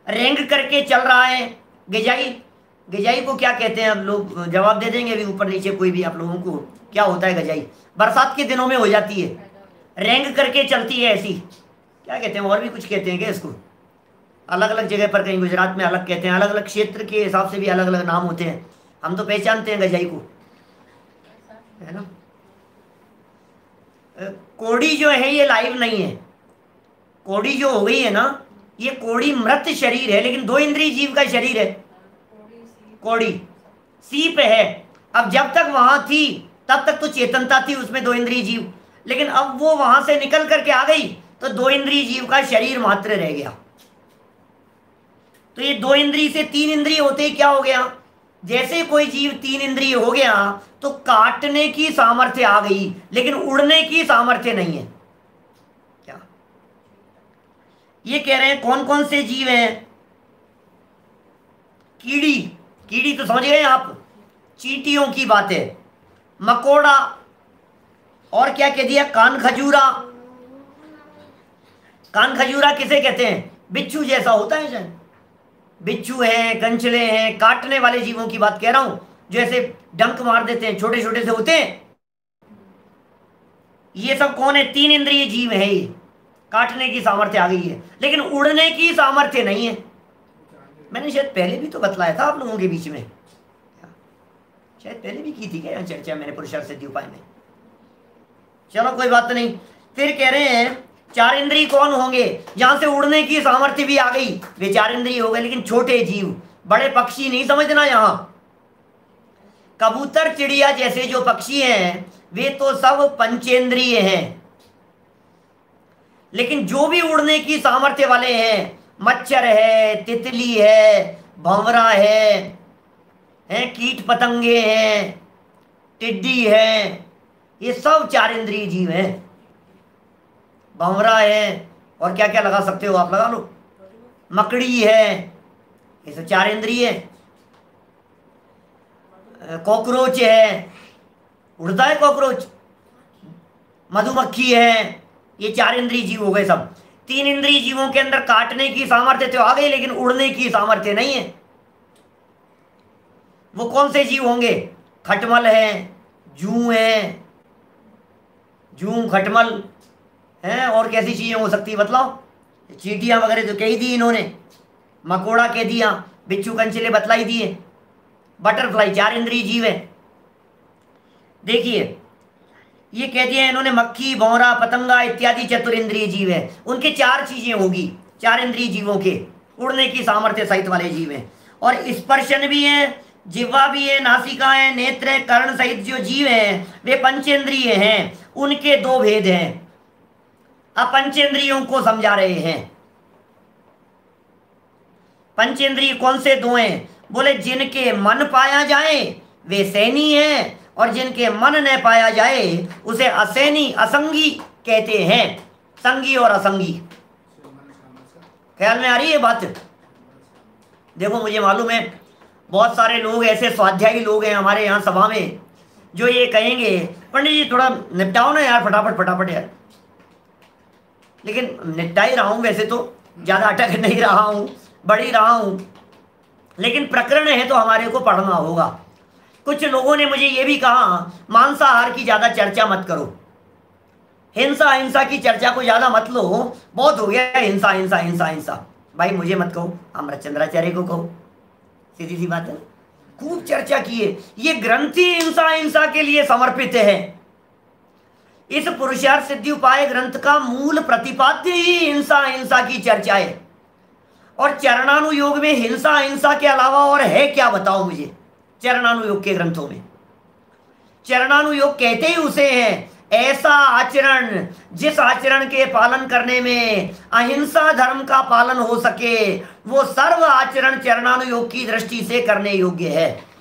रेंग करके चल रहा है। गिजाई, गिजाई को क्या कहते हैं? अब लोग जवाब दे देंगे अभी ऊपर नीचे कोई भी आप लोगों को, क्या होता है गजाई? बरसात के दिनों में हो जाती है, रेंग करके चलती है ऐसी, क्या कहते हैं? और भी कुछ कहते हैं क्या इसको? अलग अलग जगह पर, कहीं गुजरात में अलग कहते हैं, अलग अलग क्षेत्र के हिसाब से भी अलग अलग नाम होते हैं। हम तो पहचानते हैं गजाई को, है ना। कोड़ी जो है ये लाइव नहीं है, कोड़ी जो हो गई है ना, ये कोड़ी मृत शरीर है, लेकिन 2 इंद्रिय जीव का शरीर है कोड़ी। सीप है, अब जब तक वहां थी तब तक तो चेतनता थी उसमें, 2 इंद्रिय जीव, लेकिन अब वो वहां से निकल करके आ गई तो 2 इंद्रिय जीव का शरीर मात्र रह गया। तो ये 2 इंद्रिय से 3 इंद्रिय होते ही क्या हो गया? जैसे कोई जीव 3 इंद्रिय हो गया तो काटने की सामर्थ्य आ गई, लेकिन उड़ने की सामर्थ्य नहीं है। क्या ये कह रहे हैं? कौन कौन से जीव हैं? कीड़ी, कीड़ी तो समझ गए आप, चींटियों की बात है। मकोड़ा, और क्या कह दिया? कान खजूरा। कान खजूरा किसे कहते हैं? बिच्छू जैसा होता है शायद, बिच्छू है, कंचले हैं, काटने वाले जीवों की बात कह रहा हूं, जो ऐसे डंक मार देते हैं, छोटे छोटे से होते हैं। ये सब कौन है? 3 इंद्रिय जीव है ये। काटने की सामर्थ्य आ गई है, लेकिन उड़ने की सामर्थ्य नहीं है। मैंने शायद पहले भी तो बतलाया था आप लोगों के बीच में, शायद पहले भी की थी क्या चर्चा मैंने पुरुषार्थ सिद्धि उपाय में। चलो कोई बात नहीं। फिर कह रहे हैं 4 इंद्रिय कौन होंगे? जहां से उड़ने की सामर्थ्य भी आ गई वे 4 इंद्रिय हो गए, लेकिन छोटे जीव, बड़े पक्षी नहीं समझना। यहां कबूतर चिड़िया जैसे जो पक्षी हैं वे तो सब पंचेंद्रिय हैं, लेकिन जो भी उड़ने की सामर्थ्य वाले हैं, मच्छर है, तितली है, भंवरा है, कीट पतंगे हैं, टिड्डी है, ये सब 4 इंद्रिय जीव हैं। भंवरा है, और क्या क्या लगा सकते हो आप, लगा लो। मकड़ी है, ये सब 4 इंद्रिय है। कॉकरोच है, उड़ता है कॉकरोच। मधुमक्खी है, ये 4 इंद्रिय जीव हो गए सब। 3 इंद्रिय जीवों के अंदर काटने की सामर्थ्य तो आ गई, लेकिन उड़ने की सामर्थ्य नहीं है। वो कौन से जीव होंगे? खटमल है, जू है, जू खटमल हैं, और कैसी चीजें हो सकती है बतलाओ? चींटियां वगैरह तो कही दी इन्होंने, मकोड़ा कह दिया, बिच्छू कंचले बतलाई दिए, बटरफ्लाई 4 इंद्रिय जीव है। देखिए ये कह दिया इन्होंने, मक्खी, भौरा, पतंगा इत्यादि चतुरिंद्रिय जीव है। उनके 4 चीजें होगी, 4 इंद्रिय जीवों के, उड़ने की सामर्थ्य सहित वाले जीव हैं। और स्पर्शन भी है, जिह्वा भी है, नासिका है, नेत्र है, कर्ण सहित जो जीव हैं वे पंचेंद्रिय हैं। उनके 2 भेद हैं। अब पंचेंद्रियों को समझा रहे हैं। पंचेंद्रिय कौन से 2 हैं? बोले जिनके मन पाया जाए वे सैनी है, और जिनके मन न पाया जाए उसे असैनी, असंगी कहते हैं। संगी और असंगी, ख्याल में आ रही है बात? देखो मुझे मालूम है बहुत सारे लोग ऐसे स्वाध्यायी लोग हैं हमारे यहाँ सभा में जो ये कहेंगे, पंडित जी थोड़ा निपटाओ ना यार, फटाफट फटाफट यार। लेकिन निपटा ही रहा हूँ, वैसे तो ज़्यादा अटक नहीं रहा हूँ, बढ़ ही रहा हूँ, लेकिन प्रकरण है तो हमारे को पढ़ना होगा। कुछ लोगों ने मुझे ये भी कहा मांसाहार की ज़्यादा चर्चा मत करो, हिंसा हिंसा की चर्चा को ज़्यादा मत लो, बहुत हो गया हिंसा हिंसा हिंसा हिंसा। भाई मुझे मत कहो, अमृतचंद्राचार्य को कहो, सीधी सी बात है। खूब चर्चा की है, ये ग्रंथ ही हिंसा हिंसा के लिए समर्पित है। इस पुरुषार्थ सिद्धि उपाय ग्रंथ का मूल प्रतिपाद्य ही हिंसा हिंसा की चर्चा है। और चरणानुयोग में हिंसा हिंसा के अलावा और है क्या, बताओ मुझे? चरणानुयोग के ग्रंथों में चरणानुयोग कहते ही उसे हैं ऐसा आचरण जिस आचरण के पालन करने में अहिंसा धर्म का पालन हो सके, वो सर्व आचरण चरणानुयोग की दृष्टि से करने योग्य है।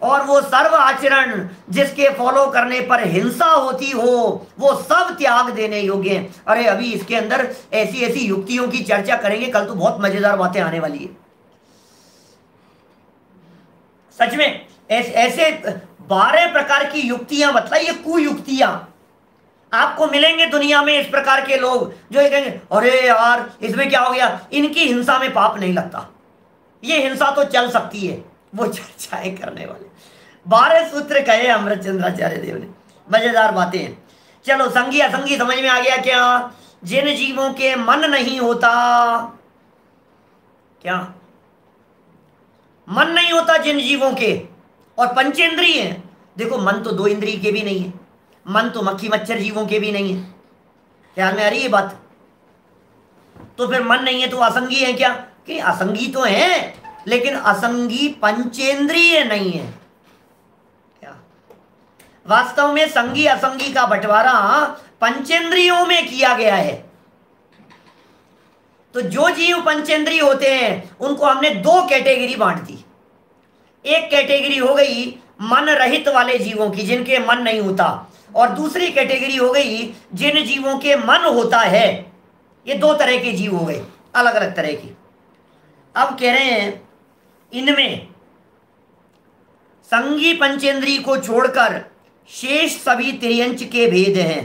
और वो सर्व आचरण जिसके फॉलो करने पर हिंसा होती हो वो सब त्याग देने योग्य है। अरे अभी इसके अंदर ऐसी ऐसी युक्तियों की चर्चा करेंगे, कल तो बहुत मजेदार बातें आने वाली है सच में। ऐसे 12 प्रकार की युक्तियां बतलाइए, कुयुक्तियां आपको मिलेंगे दुनिया में। इस प्रकार के लोग जो ये कहेंगे अरे यार इसमें क्या हो गया, इनकी हिंसा में पाप नहीं लगता, ये हिंसा तो चल सकती है, वो चर्चाएं करने वाले 12 सूत्र कहे अमृतचंद्राचार्य देव ने, मजेदार बातें हैं। चलो संगी असंगी समझ में आ गया क्या? जिन जीवों के मन नहीं होता, क्या मन नहीं होता जिन जीवों के, और पंचेंद्रिय हैं। देखो मन तो 2 इंद्रिय के भी नहीं है, मन तो मक्खी मच्छर जीवों के भी नहीं है, ख्याल में आ रही है बात? तो फिर मन नहीं है तो असंगी है क्या? कि असंगी तो है लेकिन असंगी पंचेंद्रिय नहीं है क्या? वास्तव में संगी असंगी का बंटवारा पंचेंद्रियों में किया गया है। तो जो जीव पंचेंद्रिय होते हैं उनको हमने 2 कैटेगरी बांट दी। एक कैटेगरी हो गई मन रहित वाले जीवों की, जिनके मन नहीं होता, और दूसरी कैटेगरी हो गई जिन जीवों के मन होता है। ये 2 तरह के जीव हो गए, अलग अलग तरह की। अब कह रहे हैं इनमें संगी पंचेंद्रिय को छोड़कर शेष सभी त्रियंच के भेद हैं।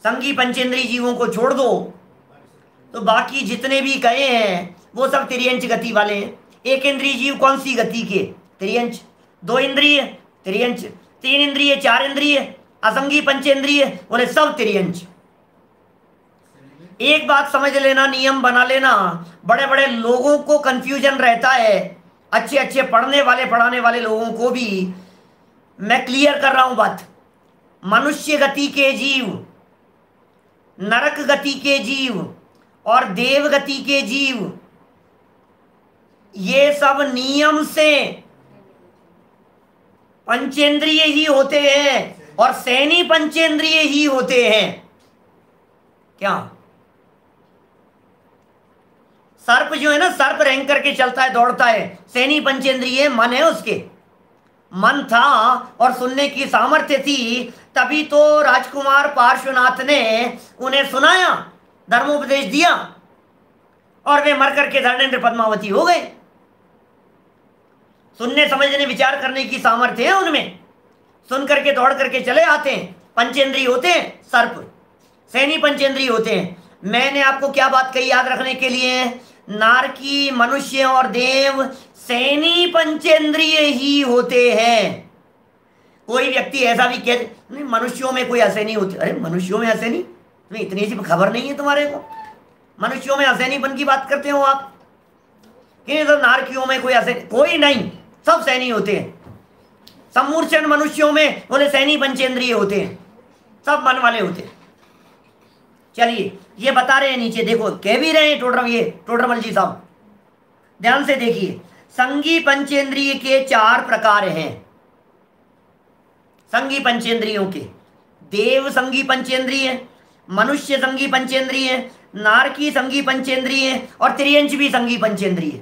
संगी पंचेंद्रिय जीवों को छोड़ दो तो बाकी जितने भी कहे हैं वो सब त्रियंच गति वाले हैं। एक इंद्रिय जीव कौन सी गति के? त्रियंच। 2 इंद्रिय त्रियंच, 3 इंद्रिय 4 इंद्रिय, असंगी पंचेंद्रिय बोले सब त्रियंच। एक बात समझ लेना, नियम बना लेना, बड़े बड़े लोगों को कंफ्यूजन रहता है, अच्छे अच्छे पढ़ने वाले पढ़ाने वाले लोगों को भी मैं क्लियर कर रहा हूं बात। मनुष्य गति के जीव, नरक गति के जीव और देव गति के जीव, ये सब नियम से पंचेंद्रिय ही होते हैं और सैनी पंचेंद्रिय ही होते हैं। क्या सर्प जो है ना, सर्प रैंक करके चलता है, दौड़ता है, सैनी पंचेंद्रिय मन है उसके। मन था और सुनने की सामर्थ्य थी, तभी तो राजकुमार पार्श्वनाथ ने उन्हें सुनाया, धर्मोपदेश दिया और वे मर करके धर्मेंद्र पद्मावती हो गए। सुनने समझने विचार करने की सामर्थ्य है उनमें, सुन करके दौड़ करके चले आते हैं। पंचेंद्रिय होते हैं सर्प, सैनी पंचेंद्रिय होते हैं। मैंने आपको क्या बात कही याद रखने के लिए? नारकी, मनुष्य और देव सैनी पंचेंद्रिय ही होते हैं। कोई व्यक्ति ऐसा भी कह नहीं मनुष्यों में कोई ऐसे नहीं होते। अरे मनुष्यों में ऐसे नहीं, तुम्हें इतनी सी खबर नहीं है तुम्हारे को? मनुष्यों में असैनीपन की बात करते हो आप कि तो नारकियों में कोई ऐसे कोई नहीं, सब सैनी होते हैं। सम्मूर्छन मनुष्यों में बोले सैनी पंचेंद्रिय होते हैं, सब मन वाले होते हैं। चलिए ये बता रहे हैं नीचे, देखो कह भी रहे हैं टोडरमल जी साहब, ध्यान से देखिए। संगी पंचेंद्रिय के 4 प्रकार हैं। संगी पंचेंद्रियों के देव संगी पंचेंद्रिय, मनुष्य संगी पंचेंद्रिय, नारकी संगी पंचेंद्रिय और त्रियंच भी संगी पंचेंद्रिय।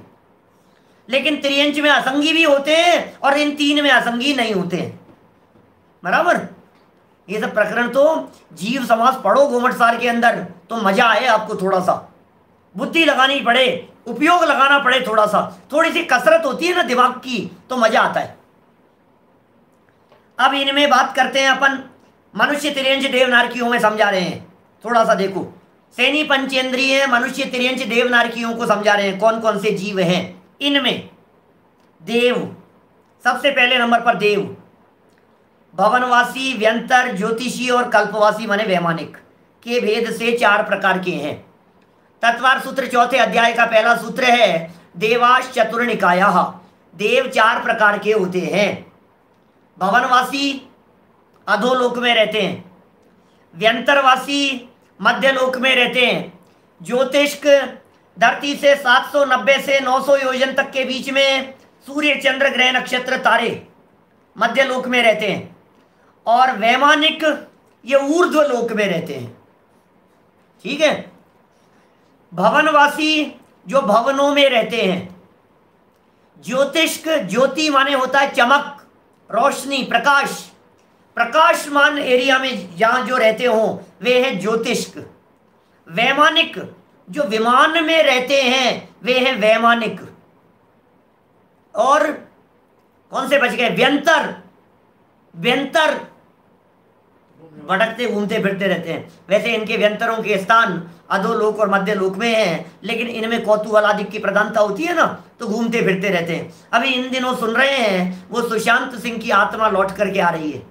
लेकिन त्रियंच में असंगी भी होते हैं और इन 3 में असंगी नहीं होते हैं। बराबर। ये सब प्रकरण तो जीव समास पढ़ो गोमटसार के अंदर तो मजा आए आपको, थोड़ा सा बुद्धि लगानी पड़े, उपयोग लगाना पड़े, थोड़ा सा थोड़ी सी कसरत होती है ना दिमाग की तो मजा आता है। अब इनमें बात करते हैं अपन। मनुष्य त्रियंच देव नारकियों में समझा रहे हैं, थोड़ा सा देखो। सैनी पंचेंद्रिय मनुष्य त्रियंच देव नारकियों को समझा रहे हैं कौन कौन से जीव हैं। इनमें देव सबसे पहले नंबर पर, देव भवनवासी, व्यंतर, ज्योतिषी और कल्पवासी माने वैमानिक के भेद से 4 प्रकार के हैं। तत्वार सूत्र 4 अध्याय का पहला सूत्र है देवाश चतुर्निकायाः। देव 4 प्रकार के होते हैं। भवनवासी अधोलोक में रहते हैं, व्यंतरवासी मध्यलोक में रहते हैं, ज्योतिष्क धरती से 790 से 900 योजन तक के बीच में सूर्य चंद्र ग्रह नक्षत्र तारे मध्यलोक में रहते हैं, और वैमानिक ये ऊर्ध्व लोक में रहते हैं। ठीक है। भवनवासी जो भवनों में रहते हैं, ज्योतिष्क ज्योति माने होता है चमक, रोशनी, प्रकाश, प्रकाशमान एरिया में जहां जो रहते हो वे हैं ज्योतिष्क। वैमानिक जो विमान में रहते हैं वे हैं वैमानिक। और कौन से बच गए? व्यंतर। व्यंतर भटकते घूमते फिरते रहते हैं। वैसे इनके व्यंतरों के स्थान अधोलोक और मध्यलोक में हैं, लेकिन इनमें कौतूहलादि की प्रधानता होती है ना, तो घूमते फिरते रहते हैं। अभी इन दिनों सुन रहे हैं वो सुशांत सिंह की आत्मा लौट करके आ रही है,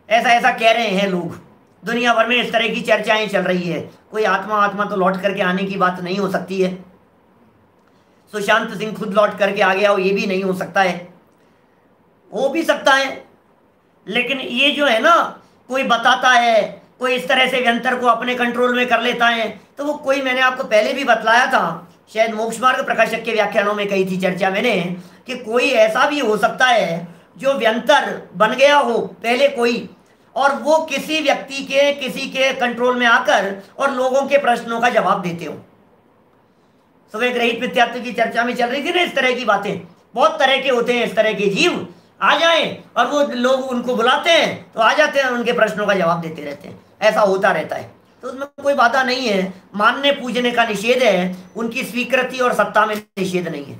ऐसा ऐसा कह रहे हैं लोग। दुनिया भर में इस तरह की चर्चाएं चल रही है। कोई आत्मा तो लौट करके आने की बात नहीं हो सकती है। सुशांत सिंह खुद लौट करके आ गया हो ये भी नहीं हो सकता है, हो भी सकता है। लेकिन ये जो है ना, कोई बताता है, कोई इस तरह से व्यंतर को अपने कंट्रोल में कर लेता है, तो वो कोई, मैंने आपको पहले भी बतलाया था, शायद मोक्ष मार्ग प्रकाशक के व्याख्यानों में कही थी चर्चा मैंने, कि कोई ऐसा भी हो सकता है जो व्यंतर बन गया हो पहले कोई, और वो किसी व्यक्ति के किसी के कंट्रोल में आकर और लोगों के प्रश्नों का जवाब देते हो। सुबह ग्रहित मिथ्यात्व की चर्चा में चल रही थी ना इस तरह की बातें। बहुत तरह के होते हैं इस तरह के जीव, आ जाएं और वो लोग उनको बुलाते हैं तो आ जाते हैं, उनके प्रश्नों का जवाब देते रहते हैं। ऐसा होता रहता है, तो उसमें कोई बाधा नहीं है। मानने पूजने का निषेध है, उनकी स्वीकृति और सत्ता में निषेध नहीं है।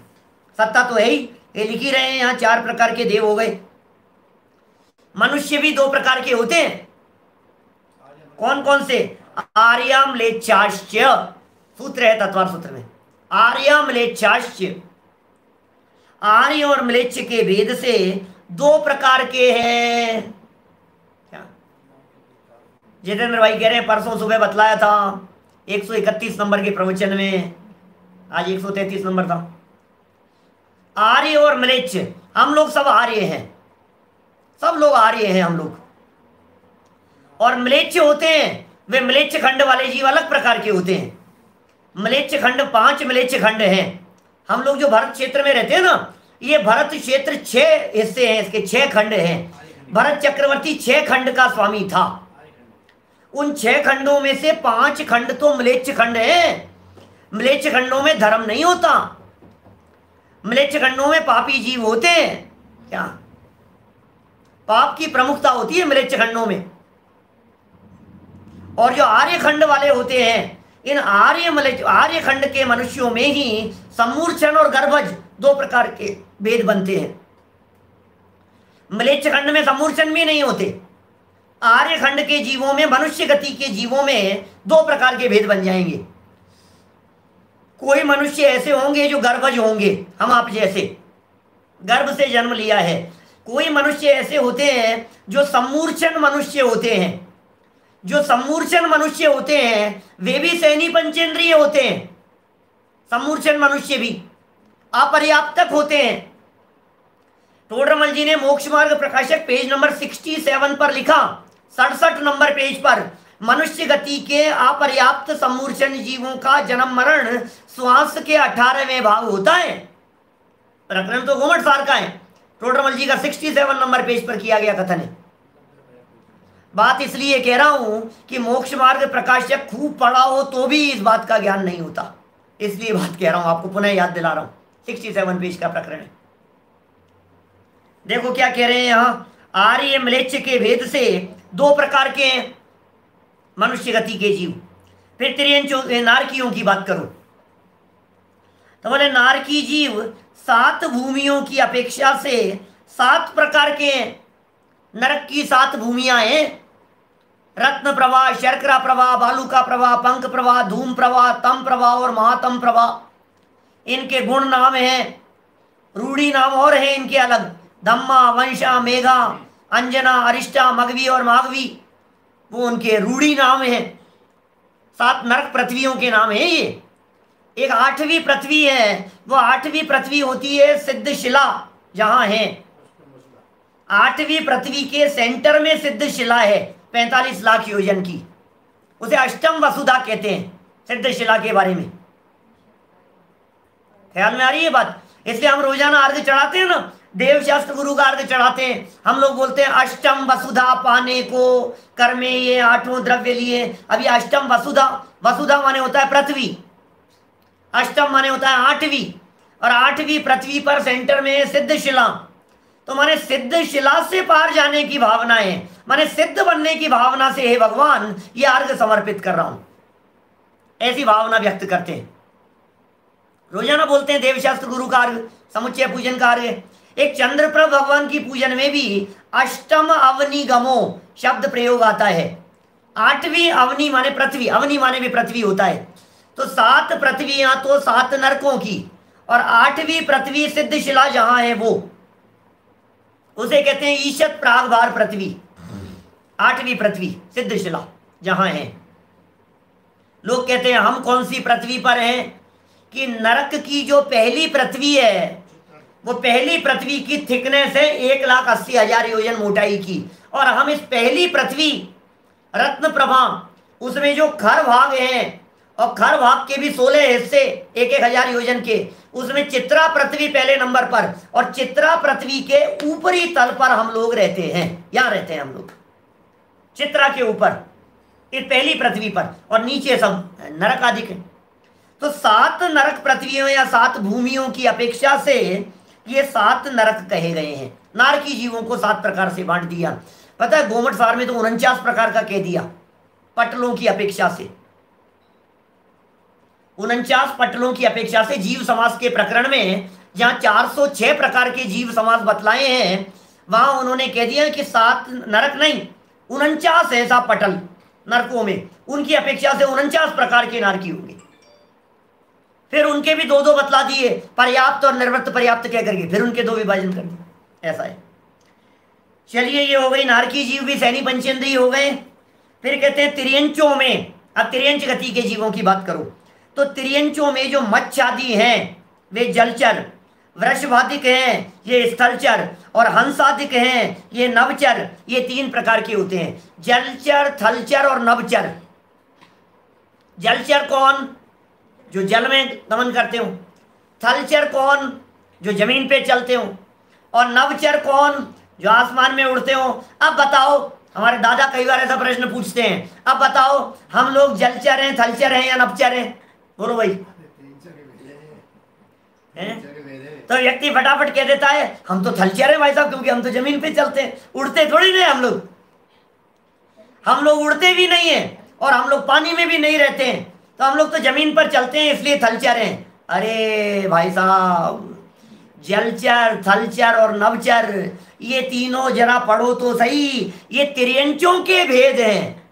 सत्ता तो है ही, ये लिख ही रहे हैं यहाँ 4 प्रकार के देव हो गए। मनुष्य भी 2 प्रकार के होते हैं। कौन कौन से? आर्या म्लेच्छाश्च, सूत्र है तत्वार सूत्र में, आर्या म्लेच्छाश्च। आर्य और म्लेच्छ के भेद से 2 प्रकार के हैं। क्या जितेंद्र भाई कह रहे हैं, परसों सुबह बतलाया था 131 नंबर के प्रवचन में, आज 133 नंबर था। आर्य और म्लेच्छ, हम लोग सब आर्य हैं, सब लोग आर्य हैं हम लोग। और म्लेच्छ होते हैं, वे म्लेच्छ खंड वाले जीव अलग प्रकार के होते हैं। म्लेच्छ खंड 5 म्लेच्छ खंड हैं। हम लोग जो भारत क्षेत्र में रहते हैं ना, ये भारत क्षेत्र 6 हिस्से हैं, इसके 6 खंड हैं। भरत चक्रवर्ती 6 खंड का स्वामी था। उन 6 खंडों में से 5 खंड तो म्लेच्छ खंड हैं। म्लेच्छ खंडों में धर्म नहीं होता, म्लेच्छ खंडों में पापी जीव होते हैं। क्या पाप की प्रमुखता होती है म्लेच्छ खंडों में। और जो आर्य खंड वाले होते हैं, इन आर्य खंड के मनुष्यों में ही सम्मूर्छन और गर्भज 2 प्रकार के भेद बनते हैं। म्लेच्छ खंड में सम्मूर्छन भी नहीं होते। आर्य खंड के जीवों में, मनुष्य गति के जीवों में 2 प्रकार के भेद बन जाएंगे। कोई मनुष्य ऐसे होंगे जो गर्भज होंगे, हम आप जैसे गर्भ से जन्म लिया है। कोई मनुष्य ऐसे होते हैं जो सम्मूर्छन मनुष्य होते हैं। जो सम्मूर्छन मनुष्य होते हैं वे भी सैनी पंचेंद्रिय होते हैं। सम्मूर्छन मनुष्य भी अपर्याप्तक होते हैं। टोडरमल जी ने मोक्ष मार्ग प्रकाशक पेज नंबर 67 पर लिखा, 67 नंबर पेज पर, मनुष्य गति के अपर्याप्त सम्मूर्छन जीवों का जन्म मरण श्वास के 18वें भाग होता है। प्रकरण तो गोमट सार का है, टोडरमल जी का 67 नंबर पेज पर किया गया कथन है। बात इसलिए कह रहा हूं कि मोक्ष मार्ग प्रकाशक खूब पढ़ा हो तो भी इस बात का ज्ञान नहीं होता, इसलिए बात कह रहा हूं, आपको पुनः याद दिला रहा हूं। 67 पेज का प्रकरण है। देखो क्या कह रहे हैं यहां, आर्य म्लेच्छ के भेद से 2 प्रकार के हैं मनुष्य गति के जीव। फिर त्रियंचों नारकियों की बात करो तो बोले नारकी जीव 7 भूमियों की अपेक्षा से 7 प्रकार के हैं। नरक की 7 भूमियां हैं, रत्न प्रवाह, शर्करा प्रवाह, बालुका प्रवाह, पंख प्रवाह, धूम प्रवाह, तम प्रवाह और महातम प्रवाह। इनके गुण नाम हैं, रूढ़ी नाम और है इनके अलग, धम्मा, वंशा, मेघा, अंजना, अरिष्टा, मगवी और माघवी, वो उनके रूढ़ी नाम हैं। 7 नरक पृथ्वियों के नाम है ये। एक 8वीं पृथ्वी है, वो 8वीं पृथ्वी होती है सिद्धशिला, जहां है 8वीं पृथ्वी के सेंटर में सिद्धशिला है 45 लाख योजन की, उसे अष्टम वसुधा कहते हैं। सिद्धशिला के बारे में ख्याल में आ रही है बात? इसलिए हम रोजाना अर्घ चढ़ाते हैं ना, देवशास्त्र गुरु का अर्घ चढ़ाते हैं, हम लोग बोलते हैं अष्टम वसुधा पाने को कर में ये 8 द्रव्य लिए। अभी अष्टम वसुधा, वसुधा माने होता है पृथ्वी, अष्टम माने होता है 8वीं, और 8वीं पृथ्वी पर सेंटर में है सिद्धशिला। तो माने सिद्धशिला से पार जाने की भावना है, माने सिद्ध बनने की भावना से, हे भगवान ये अर्घ समर्पित कर रहा हूं, ऐसी भावना व्यक्त करते हैं। रोजाना बोलते हैं देवशास्त्र गुरु का अर्घ, समुच्चय पूजन का अर्घ। एक चंद्रप्रभ भगवान की पूजन में भी अष्टम अवनिगमो शब्द प्रयोग आता है। 8वीं अवनि माने पृथ्वी, अवनि माने भी पृथ्वी होता है। तो 7 पृथ्वियां तो 7 नरकों की, और 8वीं पृथ्वी सिद्धशिला जहां है वो, उसे कहते हैं ईशत प्रागभार पृथ्वी। 8वीं पृथ्वी सिद्धशिला जहां है। लोग कहते हैं हम कौन सी पृथ्वी पर हैं, कि नरक की जो पहली पृथ्वी है वो पहली पृथ्वी की थिकनेस है 1,80,000 योजन मोटाई की, और हम इस पहली पृथ्वी रत्न प्रभा, उसमें जो खर भाग हैं, और खर भाग के भी 16 हिस्से 1,000 योजन के, उसमें चित्रा पृथ्वी पहले नंबर पर, और चित्रा पृथ्वी के ऊपरी तल पर हम लोग रहते हैं। यहां रहते हैं हम लोग चित्रा के ऊपर, इस पहली पृथ्वी पर, और नीचे सब नरक आदि के। तो 7 नरक पृथ्वियों या 7 भूमियों की अपेक्षा से ये 7 नरक कहे गए हैं। नारकी जीवों को 7 प्रकार से बांट दिया। पता है गोमट सार में तो 49 प्रकार का कह दिया, पटलों की अपेक्षा से। 49 पटलों की अपेक्षा से जीव समास के प्रकरण में जहां 406 प्रकार के जीव समास बतलाए हैं, वहां उन्होंने कह दिया कि 7 नरक नहीं, 49 ऐसा पटल नरकों में, उनकी अपेक्षा से 49 प्रकार के नारकी होंगे। फिर उनके भी 2-2 बतला दिए, पर्याप्त और निर्वृत्त पर्याप्त कह करके, फिर उनके 2 विभाजन कर दिए। ऐसा है। चलिए ये हो गई, नारकी जीव भी सैनी पंचेंद्रिय हो गए। फिर कहते हैं त्रियंचों में, अब त्रियंच गति के जीवों की बात करो तो त्रियंचों में जो मत्स्य आदि हैं वे जलचर, वृषभादिक हैं ये स्थलचर, और हंसादिक हैं ये नवचर। ये 3 प्रकार के होते हैं, जलचर, थलचर और नवचर। जलचर कौन? जो जल में गमन करते हो। थलचर कौन? जो जमीन पे चलते हो। और नवचर कौन? जो आसमान में उड़ते हो। अब बताओ, हमारे दादा कई बार ऐसा प्रश्न पूछते हैं, अब बताओ हम लोग जलचर हैं, थलचर हैं या नवचर हैं? बोलो भाई। तो व्यक्ति फटाफट कह देता है हम तो थलचर हैं भाई साहब, क्योंकि हम तो जमीन पे चलते हैं, उड़ते थोड़ी नहीं हम लोग। हम लोग उड़ते भी नहीं है, और हम लोग पानी में भी नहीं रहते हैं, तो हम लोग तो जमीन पर चलते हैं, इसलिए थलचर हैं। अरे भाई साहब, जलचर, थलचर और नवचर ये तीनों जरा पढ़ो तो सही, ये त्रियंचों के भेद हैं।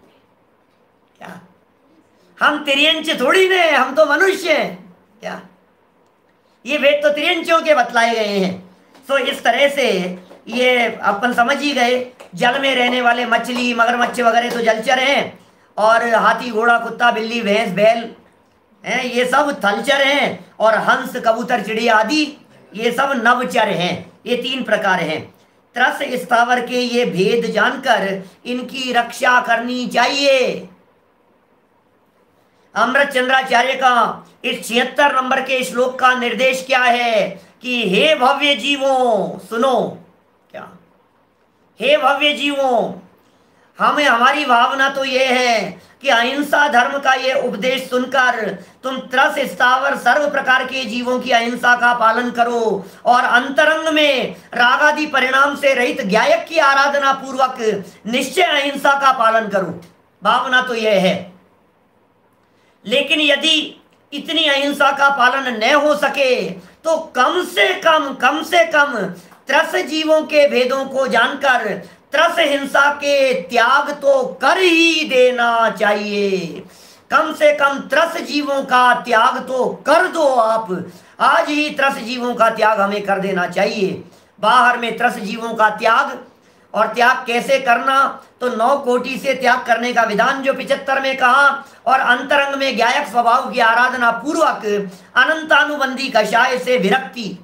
क्या हम त्रियंच थोड़ी ने, हम तो मनुष्य हैं। क्या, ये वेद तो त्रियंचों के बतलाए गए हैं। सो इस तरह से ये अपन समझ ही गए, जल में रहने वाले मछली मगरमच्छ वगैरह तो जलचर हैं, और हाथी घोड़ा कुत्ता बिल्ली भैंस बैल हैं ये सब थलचर हैं, और हंस कबूतर चिड़िया आदि ये सब नवचर हैं। ये 3 प्रकार हैं। त्रस स्थावर के ये भेद जानकर इनकी रक्षा करनी चाहिए। अमृत चंद्राचार्य का इस 76 नंबर के श्लोक का निर्देश क्या है कि हे भव्य जीवों सुनो, क्या, हे भव्य जीवों, हमें हमारी भावना तो ये है कि अहिंसा धर्म का ये उपदेश सुनकर तुम त्रस स्थावर सर्व प्रकार के जीवों की अहिंसा का पालन करो, और अंतरंग में रागादि परिणाम से रहित ज्ञायक की आराधना पूर्वक निश्चय अहिंसा का पालन करो। भावना तो यह है। लेकिन यदि इतनी अहिंसा का पालन न हो सके तो कम से कम त्रस जीवों के भेदों को जानकर त्रस हिंसा के त्याग तो कर ही देना चाहिए। कम से कम त्रस जीवों का त्याग तो कर दो आप। आज ही त्रस जीवों का त्याग हमें कर देना चाहिए। बाहर में त्रस जीवों का त्याग, और त्याग कैसे करना, तो 9 कोटि से त्याग करने का विधान जो 75 में कहा, और अंतरंग में ज्ञायक स्वभाव की आराधना पूर्वक अनंतानुबंधी कषाय से विरक्ति,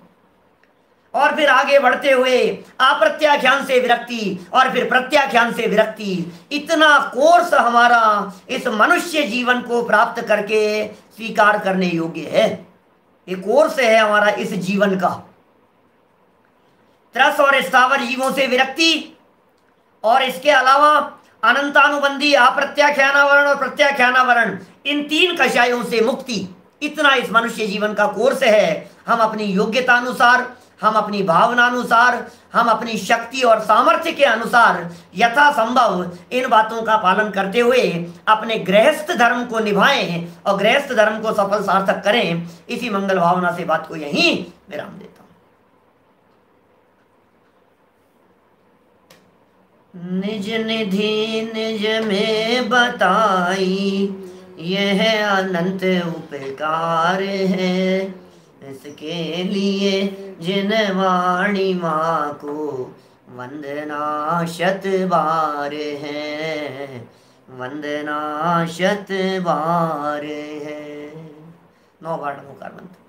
और फिर आगे बढ़ते हुए अप्रत्याख्यान से विरक्ति, और फिर प्रत्याख्यान से विरक्ति। इतना कोर्स हमारा इस मनुष्य जीवन को प्राप्त करके स्वीकार करने योग्य है। ये कोर्स है हमारा इस जीवन का। त्रस और स्थावर जीवों से विरक्ति, और इसके अलावा अनंतानुबंधी अप्रत्याख्यानावरण और प्रत्याख्यानावरण, इन 3 कषायों से मुक्ति। इतना इस मनुष्य जीवन का कोर्स है। हम अपनी योग्यता अनुसार, हम अपनी भावना अनुसार, हम अपनी शक्ति और सामर्थ्य के अनुसार यथासंभव इन बातों का पालन करते हुए अपने गृहस्थ धर्म को निभाएं और गृहस्थ धर्म को सफल सार्थक करें। इसी मंगल भावना से बात को यहीं विराम देता हूं। निज निधि निज में बताई यह अनंत उपकार है, इसके लिए जिन वाणी माँ को वंदना शत बार है, वंदना शत बार है। 9 बार नमोकार मंत्र।